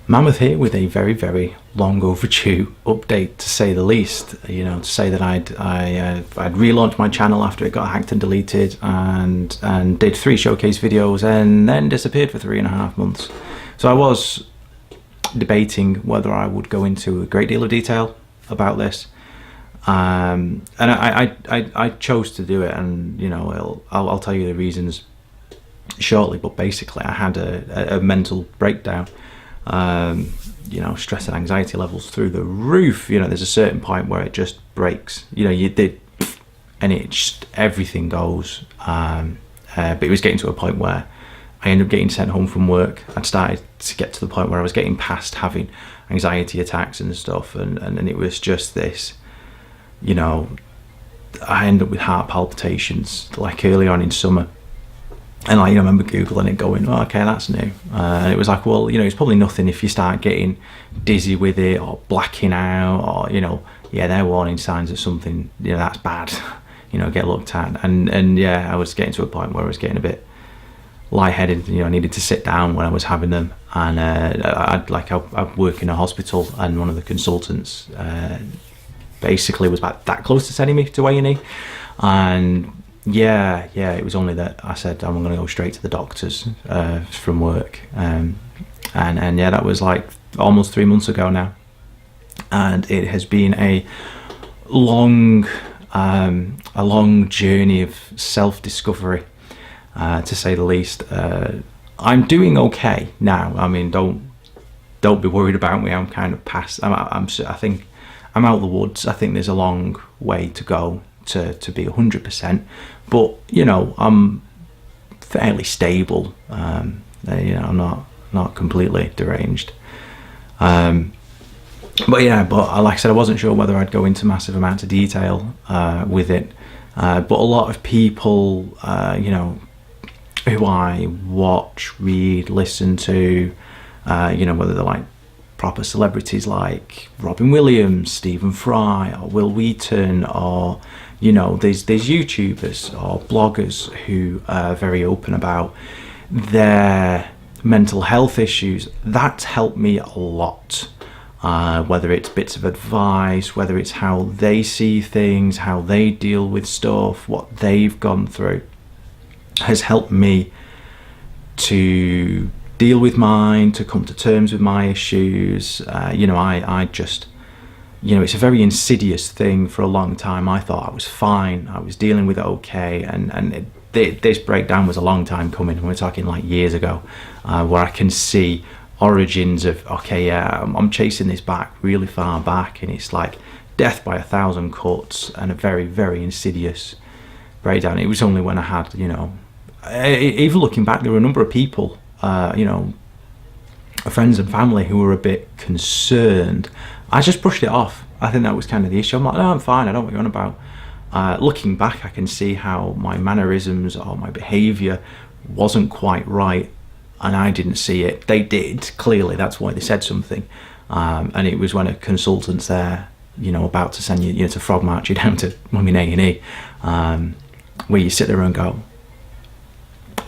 Mammoth here with a very, very long overdue update, to say the least. You know, to say that I'd relaunched my channel after it got hacked and deleted, and did 3 showcase videos, and then disappeared for 3.5 months. So I was debating whether I would go into a great deal of detail about this, and I chose to do it, and you know, I'll tell you the reasons shortly. But basically, I had a mental breakdown. You know, stress and anxiety levels through the roof. You know, there's a certain point where it just breaks. You know, you did, and it just, everything goes. But it was getting to a point where I ended up getting sent home from work. I'd started to get to the point where I was getting past having anxiety attacks and stuff, and it was just this, you know, I ended up with heart palpitations like early on in summer. And I remember Googling it, going, oh, okay, that's new. And it was like, well, you know, it's probably nothing if you start getting dizzy with it, or blacking out, or, you know, yeah, they're warning signs that something, you know, that's bad, you know, get looked at. And yeah, I was getting to a point where I was getting a bit lightheaded. You know, I needed to sit down when I was having them. And I'd work in a hospital, and one of the consultants basically was about that close to sending me to A&E. And yeah, it was only that I said I'm going to go straight to the doctors from work, and yeah, that was like almost 3 months ago now, and it has been a long journey of self-discovery, to say the least. I'm doing okay now. I mean, don't be worried about me. I'm kind of past. I think I'm out of the woods. I think there's a long way to go to be 100%, but you know, I'm fairly stable. You know, I'm not completely deranged. But yeah, like I said, I wasn't sure whether I'd go into massive amounts of detail with it. But a lot of people, you know, who I watch, read, listen to, you know, whether they're like proper celebrities like Robin Williams, Stephen Fry, or Will Wheaton, or you know, there's YouTubers or bloggers who are very open about their mental health issues. That's helped me a lot. Whether it's bits of advice, whether it's how they see things, how they deal with stuff, what they've gone through, has helped me to deal with mine, to come to terms with my issues. You know, I just, you know, it's a very insidious thing. For a long time I thought I was fine, I was dealing with it okay, and this breakdown was a long time coming. We're talking like years ago, where I can see origins of, okay, yeah, I'm chasing this back really far back, and it's like death by 1,000 cuts, and a very, very insidious breakdown. It was only when I had, you know, even looking back, there were a number of people, you know, friends and family, who were a bit concerned. I just brushed it off. I think that was kind of the issue. I'm like, no, I'm fine, I don't know what you're on about. Looking back, I can see how my mannerisms or my behaviour wasn't quite right, and I didn't see it. They did, clearly, that's why they said something. And it was when a consultant's there, you know, about to send you, you know, to frog march you down to Mummy A&E, where you sit there and go,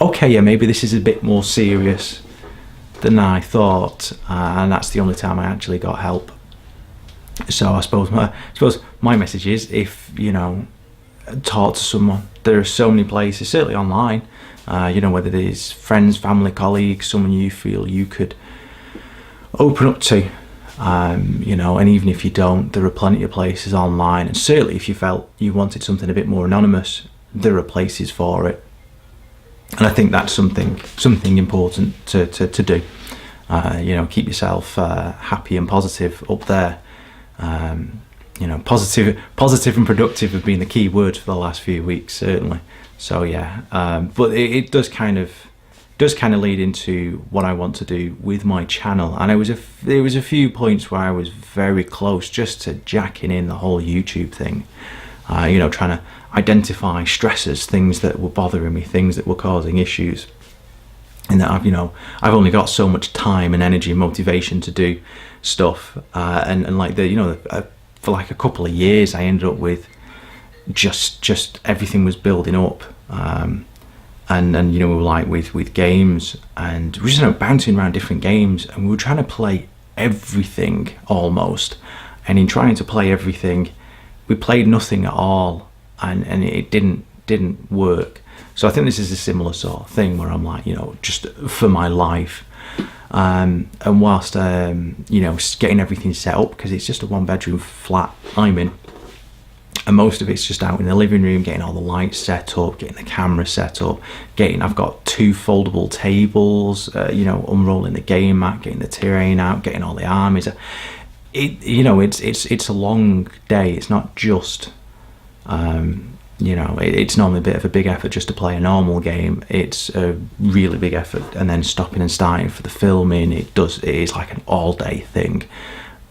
okay, yeah, maybe this is a bit more serious than I thought, and that's the only time I actually got help. So I suppose my message is, if you know, talk to someone. There are so many places, certainly online, you know, whether it is friends, family, colleagues, someone you feel you could open up to, you know, and even if you don't, there are plenty of places online, and certainly if you felt you wanted something a bit more anonymous, there are places for it. And I think that's something important to do. You know, keep yourself happy and positive up there. You know, positive and productive have been the key words for the last few weeks, certainly. So yeah, but it does kind of lead into what I want to do with my channel. And there was a few points where I was very close just to jacking in the whole YouTube thing. You know, trying to identify stressors, things that were bothering me, things that were causing issues, and that I've only got so much time and energy and motivation to do stuff, and like for like a couple of years I ended up with just everything was building up, and you know, we were like with games, and we just ended up bouncing around different games, and we were trying to play everything almost, and in trying to play everything, we played nothing at all, and it didn't work. So I think this is a similar sort of thing where I'm like, you know, just for my life, and whilst you know, getting everything set up, because it's just a 1-bedroom flat I'm in, and most of it's just out in the living room, getting all the lights set up, getting the camera set up, I've got 2 foldable tables, you know, unrolling the game mat, getting the terrain out, getting all the armies. You know, it's a long day. It's not just, you know, it's normally a bit of a big effort just to play a normal game. It's a really big effort, and then stopping and starting for the filming. It is like an all-day thing.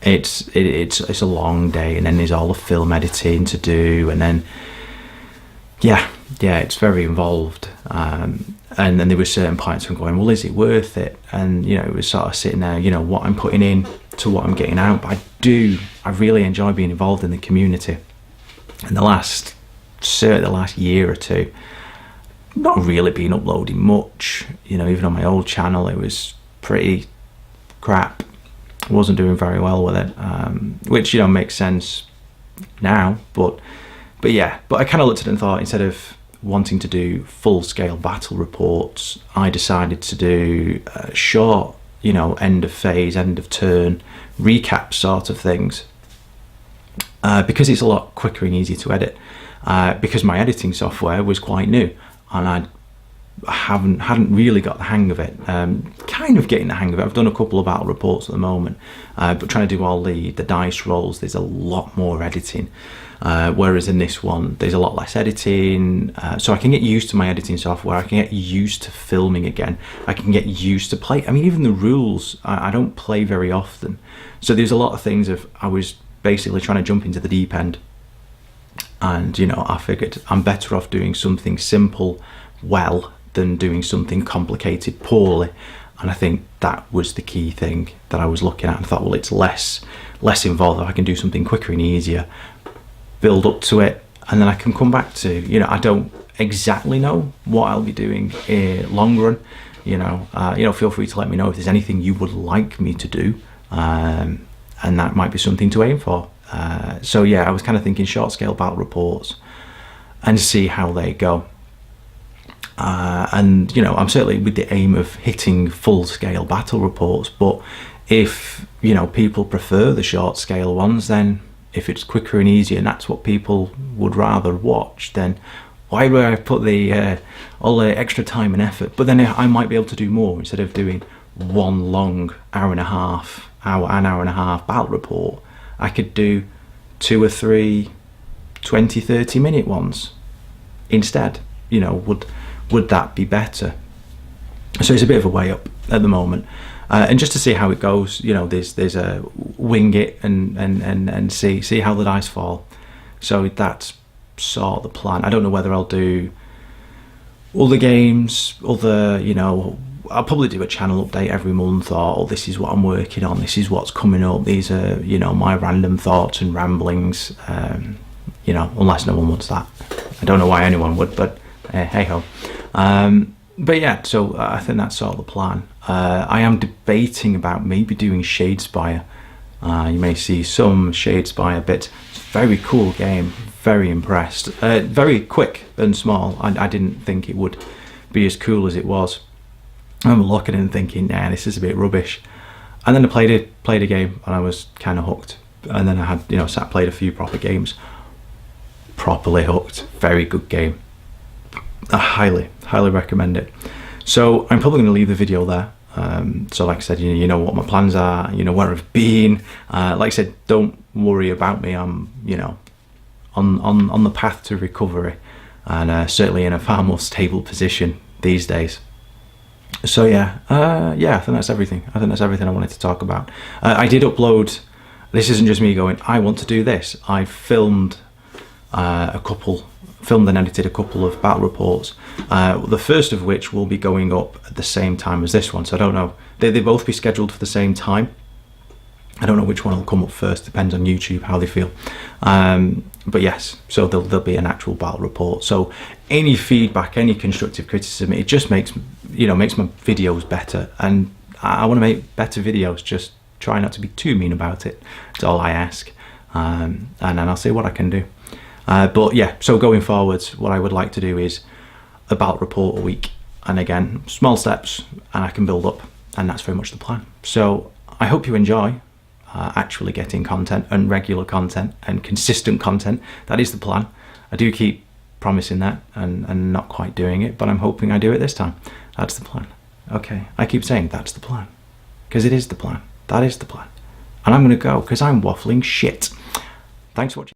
It's a long day, and then there's all the film editing to do, and then yeah, it's very involved. And then there were certain points from going, well, is it worth it? And you know, it was sort of sitting there, you know, what I'm putting in to what I'm getting out. But I really enjoy being involved in the community. And certainly the last year or two, not really been uploading much. You know, even on my old channel, it was pretty crap. Wasn't doing very well with it, which, you know, makes sense now, but I kind of looked at it and thought, instead of wanting to do full-scale battle reports, I decided to do short, you know, end of phase, end of turn recap sort of things, because it's a lot quicker and easier to edit, because my editing software was quite new, and I hadn't really got the hang of it. Kind of getting the hang of it. I've done a couple of battle reports at the moment, but trying to do all the dice rolls, there's a lot more editing, whereas in this one there's a lot less editing, so I can get used to my editing software. I can get used to filming again. I can get used to play. I mean, even the rules, I don't play very often, so there's a lot of things I was basically trying to jump into the deep end, and you know, I figured I'm better off doing something simple well than doing something complicated poorly. And I think that was the key thing that I was looking at, and I thought, well, it's less involved. If I can do something quicker and easier, build up to it, and then I can come back to, you know, I don't exactly know what I'll be doing long run. You know, feel free to let me know if there's anything you would like me to do, and that might be something to aim for. So yeah, I was kind of thinking short scale battle reports and see how they go. And you know, I'm certainly with the aim of hitting full-scale battle reports, but if, you know, people prefer the short-scale ones, then if it's quicker and easier and that's what people would rather watch, then why would I put the all the extra time and effort? But then I might be able to do more. Instead of doing one long hour and a half battle report, I could do 2 or 3 20-30 minute ones instead. You know, would that be better? So it's a bit of a way up at the moment, and just to see how it goes, you know, there's a wing it and see how the dice fall. So that's sort of the plan. I don't know whether I'll do other games, you know, I'll probably do a channel update every month, or, oh, this is what I'm working on, this is what's coming up, these are, you know, my random thoughts and ramblings, you know, unless no one wants that. I don't know why anyone would, but hey ho. But yeah, so I think that's sort of the plan. I am debating about maybe doing Shadespire. You may see some Shadespire bits. It's a very cool game, very impressed. Very quick and small. I didn't think it would be as cool as it was. I remember looking and thinking, nah, this is a bit rubbish. And then I played a game and I was kind of hooked. And then I had, you know, played a few proper games. Properly hooked. Very good game. I highly recommend it. So I'm probably going to leave the video there. So like I said, you know what my plans are, you know where I've been. Like I said, don't worry about me. I'm, you know, on the path to recovery, and certainly in a far more stable position these days. So yeah, I think that's everything. I wanted to talk about. I did upload. This isn't just me going, I want to do this. I filmed and edited a couple of battle reports, the first of which will be going up at the same time as this one, so I don't know, they both be scheduled for the same time. I don't know which one will come up first, depends on YouTube how they feel. But yes, so there'll be an actual battle report. So any feedback, any constructive criticism, it just makes makes my videos better, and I want to make better videos. Just try not to be too mean about it. That's all I ask, and then I'll see what I can do. But yeah, so going forwards, what I would like to do is a battle report a week, and again, small steps, and I can build up, and that's very much the plan. So I hope you enjoy actually getting content, and regular content, and consistent content. That is the plan. I do keep promising that and not quite doing it, but I'm hoping I do it this time. That's the plan. Okay, I keep saying that's the plan, because it is the plan. That is the plan. And I'm going to go, because I'm waffling shit. Thanks for watching.